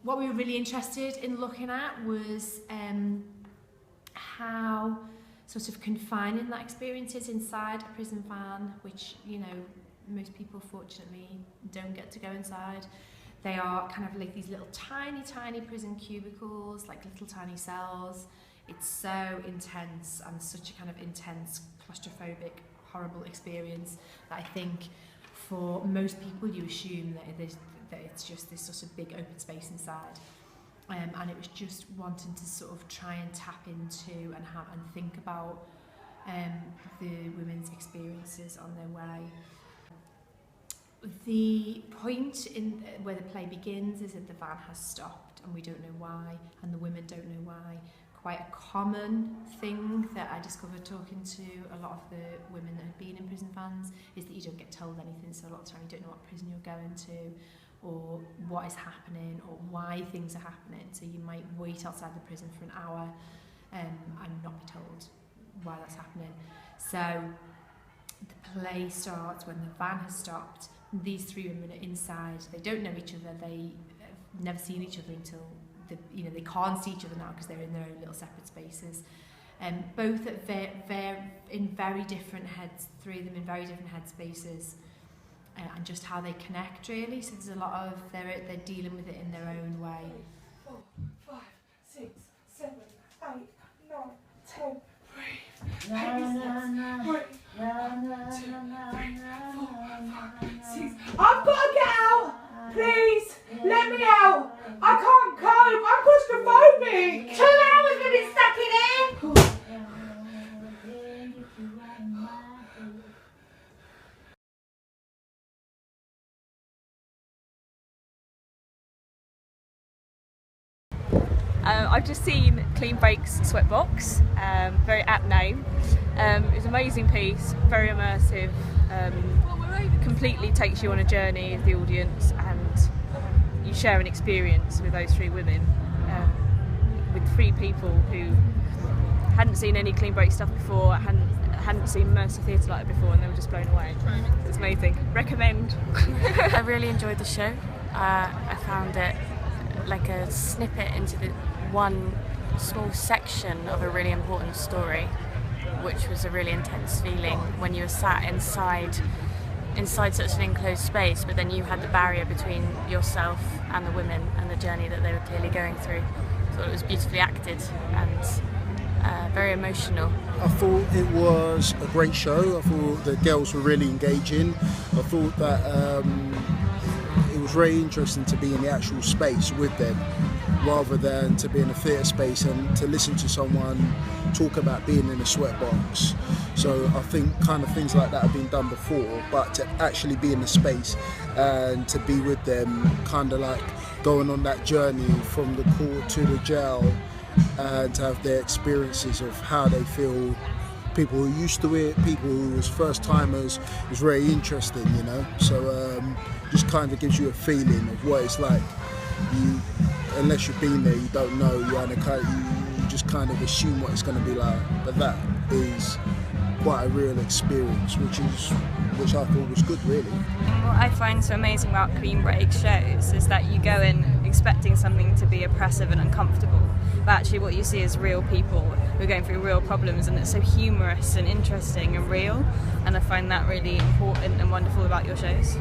what we were really interested in looking at was how sort of confining that experience is inside a prison van, which, you know, most people fortunately don't get to go inside. They are kind of like these little tiny prison cubicles, like little tiny cells. It's so intense and such a kind of intense, claustrophobic, horrible experience that I think for most people you assume that it's just this sort of big open space inside. And it was just wanting to sort of try and tap into and think about the women's experiences on their way. The point in where the play begins is that the van has stopped and we don't know why, and the women don't know why. Quite a common thing that I discovered talking to a lot of the women that have been in prison vans is that you don't get told anything, so a lot of the time you don't know what prison you're going to or what is happening or why things are happening. So you might wait outside the prison for an hour and not be told why that's happening. So the play starts when the van has stopped. These three women are inside. They don't know each other. They've never seen each other until they can't see each other now because they're in their own little separate spaces. Both at in very different heads, three of them in very different headspaces, and just how they connect really. So there's a lot of they're dealing with it in their own way. 4, 5, 6, 7, 8, 9, 10. Breathe. I've got to get out! Please, let me out! I can't cope, I'm claustrophobic! 2 hours we've been stuck in here! I've just seen Clean Break's Sweatbox, very apt name. It was an amazing piece, very immersive, completely takes you on a journey as the audience, and you share an experience with those three women, with three people who hadn't seen any Clean Break stuff before, hadn't seen immersive theatre like it before, and they were just blown away. It's amazing. Recommend. I really enjoyed the show. I found it like a snippet into the one small section of a really important story, which was a really intense feeling when you were sat inside such an enclosed space, but then you had the barrier between yourself and the women and the journey that they were clearly going through. So it was beautifully acted and very emotional. I thought it was a great show. I thought the girls were really engaging. I thought that it was very interesting to be in the actual space with them rather than to be in a theatre space and to listen to someone talk about being in a sweatbox. So I think kind of things like that have been done before, but to actually be in the space and to be with them, kind of like going on that journey from the court to the jail, and to have their experiences of how they feel, people who are used to it, people who was first timers, was very interesting, you know. So just kind of gives you a feeling of what it's like. Unless you've been there, you don't know. You just kind of assume what it's going to be like. But that is quite a real experience, which I thought was good, really. What I find so amazing about Clean Break shows is that you go in expecting something to be oppressive and uncomfortable, but actually what you see is real people who are going through real problems, and it's so humorous and interesting and real, and I find that really important and wonderful about your shows.